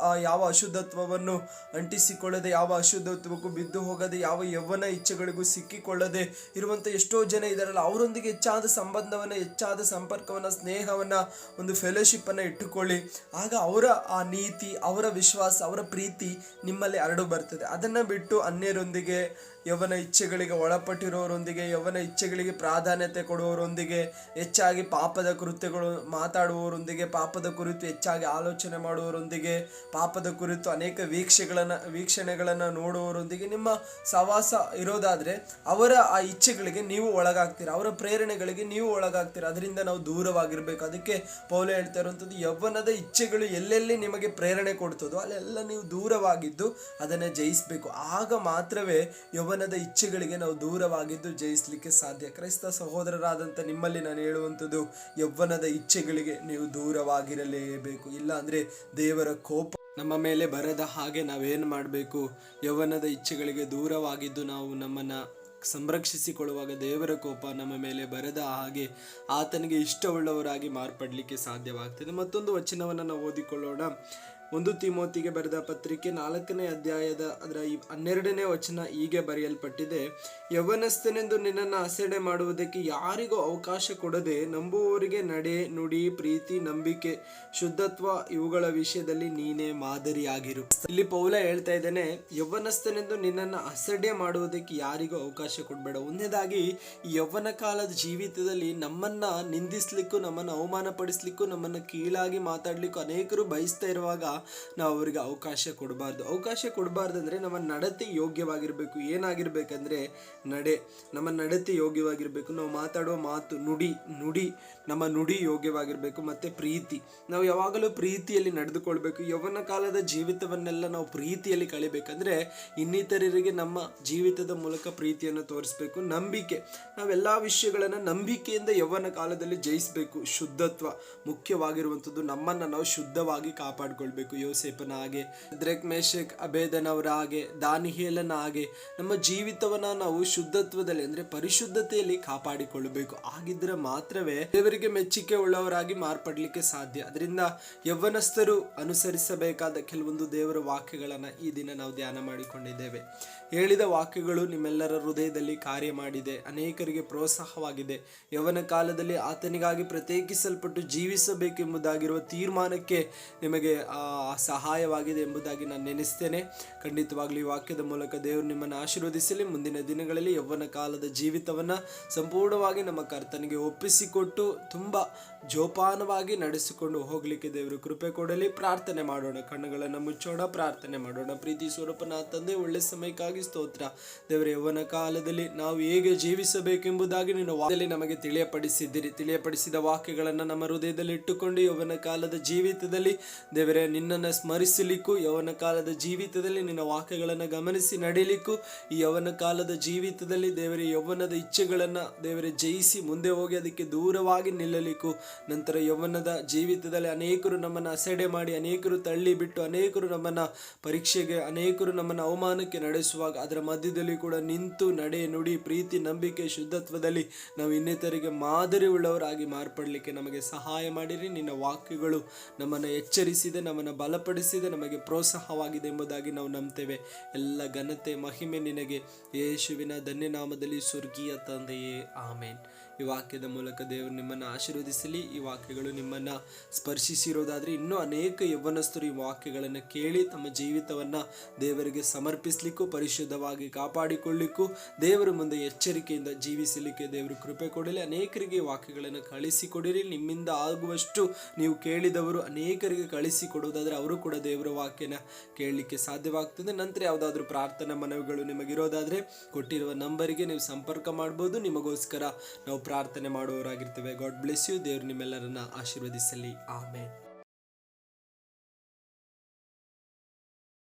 ಯಾವ ಅಶುದ್ಧತ್ವವನ್ನು ಅಂಟಿಸಿಕೊಳ್ಳದೆ, ಯಾವ ಅಶುದ್ಧತ್ವಕ್ಕೂ ಬಿದ್ದು ಹೋಗದೆ, ಯಾವ ಯೌವನ ಇಚ್ಛೆಗಳಿಗೂ ಸಿಕ್ಕಿಕೊಳ್ಳದೆ ಇರುವಂಥ ಎಷ್ಟೋ ಜನ ಇದ್ದಾರಲ್ಲ, ಅವರೊಂದಿಗೆ ಹೆಚ್ಚಾದ ಸಂಬಂಧವನ್ನು, ಹೆಚ್ಚಾದ ಸಂಪರ್ಕವನ್ನು, ಸ್ನೇಹವನ್ನು, ಒಂದು ಫೆಲೋಶಿಪ್ಪನ್ನು ಇಟ್ಟುಕೊಳ್ಳಿ. ಆಗ ಅವರ ಆ ನೀತಿ, ಅವರ ವಿಶ್ವಾಸ, ಅವರ ಪ್ರೀತಿ ನಿಮ್ಮಲ್ಲಿ ಹರಡು ಬರ್ತದೆ. ಅದನ್ನು ಬಿಟ್ಟು ಅನ್ಯರೊಂದಿಗೆ, ಯೌವನ ಇಚ್ಛೆಗಳಿಗೆ ಒಳಪಟ್ಟಿರೋರೊಂದಿಗೆ, ಯೌವನ ಇಚ್ಛೆಗಳಿಗೆ ಪ್ರಾಧಾನ್ಯತೆ ಕೊಡುವವರೊಂದಿಗೆ, ಹೆಚ್ಚಾಗಿ ಪಾಪದ ಕೃತ್ಯಗಳು ಮಾತಾಡುವವರೊಂದಿಗೆ, ಪಾಪದ ಕುರಿತು ಹೆಚ್ಚಾಗಿ ಆಲೋಚನೆ ಮಾಡುವವರೊಂದಿಗೆ, ಪಾಪದ ಕುರಿತು ಅನೇಕ ವೀಕ್ಷಣೆಗಳನ್ನು ನೋಡುವವರೊಂದಿಗೆ ನಿಮ್ಮ ಸಹವಾಸ ಇರೋದಾದರೆ ಅವರ ಆ ಇಚ್ಛೆಗಳಿಗೆ ನೀವು ಒಳಗಾಗ್ತೀರ, ಅವರ ಪ್ರೇರಣೆಗಳಿಗೆ ನೀವು ಒಳಗಾಗ್ತೀರ. ಅದರಿಂದ ನಾವು ದೂರವಾಗಿರಬೇಕು. ಅದಕ್ಕೆ ಪೌಲ ಹೇಳ್ತಾ ಇರುವಂಥದ್ದು, ಯೌವನದ ಇಚ್ಛೆಗಳು ಎಲ್ಲೆಲ್ಲಿ ನಿಮಗೆ ಪ್ರೇರಣೆ ಕೊಡ್ತದೋ ಅಲ್ಲೆಲ್ಲ ನೀವು ದೂರವಾಗಿದ್ದು ಅದನ್ನು ಜಯಿಸಬೇಕು. ಆಗ ಮಾತ್ರವೇ ಯೌವನದ ಇಚ್ಛೆಗಳಿಗೆ ನಾವು ದೂರವಾಗಿದ್ದು ಜಯಿಸಲಿಕ್ಕೆ ಸಾಧ್ಯ. ಕ್ರೈಸ್ತ ಸಹೋದರರಾದಂಥ ನಿಮ್ಮಲ್ಲಿ ನಾನು ಹೇಳುವಂಥದ್ದು, ಯೌವನದ ಇಚ್ಛೆಗಳಿಗೆ ನೀವು ದೂರವಾಗಿರಲೇಬೇಕು. ಇಲ್ಲ ಅಂದರೆ ದೇವರ ಕೋಪ ನಮ್ಮ ಮೇಲೆ ಬರದ ಹಾಗೆ ನಾವೇನು ಮಾಡಬೇಕು? ಯೌವನದ ಇಚ್ಛೆಗಳಿಗೆ ದೂರವಾಗಿದ್ದು ನಾವು ನಮ್ಮನ್ನು ಸಂರಕ್ಷಿಸಿಕೊಳ್ಳುವಾಗ ದೇವರ ಕೋಪ ನಮ್ಮ ಮೇಲೆ ಬರದ ಹಾಗೆ ಆತನಿಗೆ ಇಷ್ಟವುಳ್ಳವರಾಗಿ ಮಾರ್ಪಡಲಿಕ್ಕೆ ಸಾಧ್ಯವಾಗ್ತದೆ. ಮತ್ತೊಂದು ವಚನವನ್ನು ನಾವು ಓದಿಕೊಳ್ಳೋಣ. 1 ತಿಮೋತಿಗೆ ಬರೆದ ಪತ್ರಿಕೆ 4ನೇ ಅಧ್ಯಾಯದ ಅದರ 12ನೇ ವಚನ ಹೀಗೆ ಬರೆಯಲ್ಪಟ್ಟಿದೆ: ಯೌವನಸ್ಥನೆಂದು ನಿನ್ನನ್ನು ಅಸಡ್ಡೆ ಮಾಡುವುದಕ್ಕೆ ಯಾರಿಗೂ ಅವಕಾಶ ಕೊಡದೆ ನಂಬುವವರಿಗೆ ನಡೆ, ನುಡಿ, ಪ್ರೀತಿ, ನಂಬಿಕೆ, ಶುದ್ಧತ್ವ ಇವುಗಳ ವಿಷಯದಲ್ಲಿ ನೀನೇ ಮಾದರಿಯಾಗಿರು. ಇಲ್ಲಿ ಪೌಲ ಹೇಳ್ತಾ ಇದ್ದಾನೆ, ಯೌವನಸ್ಥನೆಂದು ನಿನ್ನನ್ನು ಅಸಡ್ಡೆ ಮಾಡುವುದಕ್ಕೆ ಯಾರಿಗೂ ಅವಕಾಶ ಕೊಡಬೇಡ. ಒಂದನೇದಾಗಿ ಈ ಯೌವನ ಕಾಲದ ಜೀವಿತದಲ್ಲಿ ನಮ್ಮನ್ನ ನಿಂದಿಸ್ಲಿಕ್ಕೂ, ನಮ್ಮನ್ನು ಅವಮಾನ ಪಡಿಸ್ಲಿಕ್ಕೂ, ನಮ್ಮನ್ನು ಕೀಳಾಗಿ ಮಾತಾಡ್ಲಿಕ್ಕೂ ಅನೇಕರು ಬಯಸ್ತಾ ಇರುವಾಗ ನಾವು ಅವರಿಗೆ ಅವಕಾಶ ಕೊಡಬಾರ್ದು. ಅಂದರೆ ನಮ್ಮ ನಡತೆ ಯೋಗ್ಯವಾಗಿರಬೇಕು. ಏನಾಗಿರ್ಬೇಕಂದ್ರೆ ನಮ್ಮ ನಡತೆ ಯೋಗ್ಯವಾಗಿರಬೇಕು. ನಾವು ಮಾತಾಡುವ ಮಾತು, ನುಡಿ ನಮ್ಮ ನುಡಿ ಯೋಗ್ಯವಾಗಿರಬೇಕು. ಮತ್ತು ಪ್ರೀತಿ, ನಾವು ಯಾವಾಗಲೂ ಪ್ರೀತಿಯಲ್ಲಿ ನಡೆದುಕೊಳ್ಬೇಕು. ಯೌವನ ಕಾಲದ ಜೀವಿತವನ್ನೆಲ್ಲ ನಾವು ಪ್ರೀತಿಯಲ್ಲಿ ಕಳಿಬೇಕಂದ್ರೆ ಇನ್ನಿತರರಿಗೆ ನಮ್ಮ ಜೀವಿತದ ಮೂಲಕ ಪ್ರೀತಿಯನ್ನು ತೋರಿಸ್ಬೇಕು. ನಂಬಿಕೆ, ನಾವೆಲ್ಲ ವಿಷಯಗಳನ್ನು ನಂಬಿಕೆಯಿಂದ ಯೌವನ ಕಾಲದಲ್ಲಿ ಜಯಿಸಬೇಕು. ಶುದ್ಧತ್ವ ಮುಖ್ಯವಾಗಿರುವಂಥದ್ದು, ನಮ್ಮನ್ನು ನಾವು ಶುದ್ಧವಾಗಿ ಕಾಪಾಡಿಕೊಳ್ಬೇಕು. ಯೋಸೇಫನ ಹಾಗೆ, ಶದ್ರಕ್, ಮೇಷಕ್, ಅಬೇದನವರ ಹಾಗೆ, ದಾನಿಯೇಲನ ಹಾಗೆ ನಮ್ಮ ಜೀವಿತವನ್ನ ನಾವು ಶುದ್ಧತ್ವದಲ್ಲಿ ಅಂದರೆ ಪರಿಶುದ್ಧತೆಯಲ್ಲಿ ಕಾಪಾಡಿಕೊಳ್ಳಬೇಕು. ಆಗಿದ್ರೆ ಮಾತ್ರವೇ ದೇವರಿಗೆ ಮೆಚ್ಚುಗೆ ಉಳ್ಳವರಾಗಿ ಮಾರ್ಪಡಲಿಕ್ಕೆ ಸಾಧ್ಯ. ಅದರಿಂದ ಯೌವನಸ್ಥರು ಅನುಸರಿಸಬೇಕಾದ ಕೆಲವೊಂದು ದೇವರ ವಾಕ್ಯಗಳನ್ನು ಈ ದಿನ ನಾವು ಧ್ಯಾನ ಮಾಡಿಕೊಂಡಿದ್ದೇವೆ. ಹೇಳಿದ ವಾಕ್ಯಗಳು ನಿಮ್ಮೆಲ್ಲರ ಹೃದಯದಲ್ಲಿ ಕಾರ್ಯ ಮಾಡಿದೆ, ಅನೇಕರಿಗೆ ಪ್ರೋತ್ಸಾಹವಾಗಿದೆ. ಯೌವನ ಕಾಲದಲ್ಲಿ ಆತನಿಗಾಗಿ ಪ್ರತ್ಯೇಕಿಸಲ್ಪಟ್ಟು ಜೀವಿಸಬೇಕೆಂಬುದಾಗಿರುವ ತೀರ್ಮಾನಕ್ಕೆ ನಿಮಗೆ ಸಹಾಯವಾಗಿದೆ ಎಂಬುದಾಗಿ ನಾನು ನೆನೆಸ್ತೇನೆ. ಖಂಡಿತವಾಗ್ಲೂ ಈ ವಾಕ್ಯದ ಮೂಲಕ ದೇವರು ನಿಮ್ಮನ್ನು ಆಶೀರ್ವದಿಸಲಿ. ಮುಂದಿನ ದಿನಗಳಲ್ಲಿ ಯೌವನ ಕಾಲದ ಜೀವಿತವನ್ನು ಸಂಪೂರ್ಣವಾಗಿ ನಮ್ಮ ಕರ್ತನಿಗೆ ಒಪ್ಪಿಸಿಕೊಟ್ಟು ತುಂಬ ಜೋಪಾನವಾಗಿ ನಡೆಸಿಕೊಂಡು ಹೋಗಲಿಕ್ಕೆ ದೇವರು ಕೃಪೆ ಕೊಡಲಿ. ಪ್ರಾರ್ಥನೆ ಮಾಡೋಣ. ಕಣ್ಣುಗಳನ್ನು ಮುಚ್ಚೋಣ, ಪ್ರಾರ್ಥನೆ ಮಾಡೋಣ. ಪ್ರೀತಿ ಸ್ವರೂಪನ ತಂದೆ, ಒಳ್ಳೆ ಸಮಯಕ್ಕಾಗಿ ಸ್ತೋತ್ರ. ದೇವರ ಯೌವನ ಕಾಲದಲ್ಲಿ ನಾವು ಹೇಗೆ ಜೀವಿಸಬೇಕೆಂಬುದಾಗಿ ನೀನು ವಾಕ್ಯದಲ್ಲಿ ನಮಗೆ ತಿಳಿಯಪಡಿಸಿದ ವಾಕ್ಯಗಳನ್ನು ನಮ್ಮ ಹೃದಯದಲ್ಲಿ ಇಟ್ಟುಕೊಂಡು ಯೌವನ ಕಾಲದ ಜೀವಿತದಲ್ಲಿ ದೇವರೇ ನಿನ್ನನ್ನು ಸ್ಮರಿಸಲಿಕ್ಕೂ, ಯೌವನ ಕಾಲದ ಜೀವಿತದಲ್ಲಿ ನಿನ್ನ ವಾಕ್ಯಗಳನ್ನು ಗಮನಿಸಿ ನಡೀಲಿಕ್ಕೂ, ಈ ಯೌವನ ಕಾಲದ ಜೀವಿತದಲ್ಲಿ ದೇವರೇ ಯೌವನದ ಇಚ್ಛೆಗಳನ್ನು ದೇವರೇ ಜಯಿಸಿ ಮುಂದೆ ಹೋಗಿ ಅದಕ್ಕೆ ದೂರವಾಗಿ ನಿಲ್ಲಲಿಕ್ಕೂ, ನಂತರ ಯೌವನದ ಜೀವಿತದಲ್ಲಿ ಅನೇಕರು ನಮ್ಮನ್ನು ಅಸಡ್ಡೆ ಮಾಡಿ, ಅನೇಕರು ತಳ್ಳಿ ಬಿಟ್ಟು, ಅನೇಕರು ನಮ್ಮನ್ನು ಪರೀಕ್ಷೆಗೆ, ಅನೇಕರು ನಮ್ಮನ್ನು ಅವಮಾನಕ್ಕೆ ನಡೆಸುವಾಗ ಅದರ ಮಧ್ಯದಲ್ಲಿ ಕೂಡ ನಿಂತು ನಡೆ, ನುಡಿ, ಪ್ರೀತಿ, ನಂಬಿಕೆ, ಶುದ್ಧತ್ವದಲ್ಲಿ ನಾವು ಇನ್ನಿತರಿಗೆ ಮಾದರಿ ಉಳ್ಳವರಾಗಿ ಮಾರ್ಪಡಲಿಕ್ಕೆ ನಮಗೆ ಸಹಾಯ ಮಾಡಿರಿ. ನಿನ್ನ ವಾಕ್ಯಗಳು ನಮ್ಮನ್ನು ಎಚ್ಚರಿಸಿದೆ, ನಮ್ಮನ್ನು ಬಲಪಡಿಸಿದೆ, ನಮಗೆ ಪ್ರೋತ್ಸಾಹವಾಗಿದೆ ಎಂಬುದಾಗಿ ನಾವು ನಂಬ್ತೇವೆ. ಎಲ್ಲ ಘನತೆ ಮಹಿಮೆ ನಿನಗೆ, ಯೇಸುವಿನ ಧನ್ಯನಾಮದಲ್ಲಿ ಸ್ವರ್ಗೀಯ ತಂದೆಯೇ, ಆಮೇನ್. ಈ ವಾಕ್ಯದ ಮೂಲಕ ದೇವರು ನಿಮ್ಮನ್ನು ಆಶೀರ್ವದಿಸಲಿ. ಈ ವಾಕ್ಯಗಳು ನಿಮ್ಮನ್ನು ಸ್ಪರ್ಶಿಸಿರೋದಾದರೆ ಇನ್ನೂ ಅನೇಕ ಯೌವನಸ್ಥರು ಈ ವಾಕ್ಯಗಳನ್ನು ಕೇಳಿ ತಮ್ಮ ಜೀವಿತವನ್ನು ದೇವರಿಗೆ ಸಮರ್ಪಿಸಲಿಕ್ಕೂ, ಪರಿಶುದ್ಧವಾಗಿ ಕಾಪಾಡಿಕೊಳ್ಳಿಕ್ಕೂ, ದೇವರ ಮುಂದೆ ಎಚ್ಚರಿಕೆಯಿಂದ ಜೀವಿಸಲಿಕ್ಕೆ ದೇವರು ಕೃಪೆ ಕೊಡಲಿ. ಅನೇಕರಿಗೆ ಈ ವಾಕ್ಯಗಳನ್ನು ಕಳಿಸಿಕೊಡಿರಿ. ನಿಮ್ಮಿಂದ ಆಗುವಷ್ಟು ನೀವು ಕೇಳಿದವರು ಅನೇಕರಿಗೆ ಕಳಿಸಿಕೊಡುವುದಾದರೆ ಅವರು ಕೂಡ ದೇವರ ವಾಕ್ಯನ ಕೇಳಲಿಕ್ಕೆ ಸಾಧ್ಯವಾಗ್ತದೆ. ನಂತರ ಯಾವುದಾದ್ರೂ ಪ್ರಾರ್ಥನಾ ಮನವಿಗಳು ನಿಮಗಿರೋದಾದರೆ ಕೊಟ್ಟಿರುವ ನಂಬರಿಗೆ ನೀವು ಸಂಪರ್ಕ ಮಾಡ್ಬೋದು. ನಿಮಗೋಸ್ಕರ ನಾವು ಪ್ರಾರ್ಥನೆ ಮಾಡುವವರಾಗಿರ್ತೇವೆ. God bless you. ದೇವರು ನಿಮ್ಮೆಲ್ಲರನ್ನ ಆಶೀರ್ವದಿಸಲಿ. ಆಮೇನ್.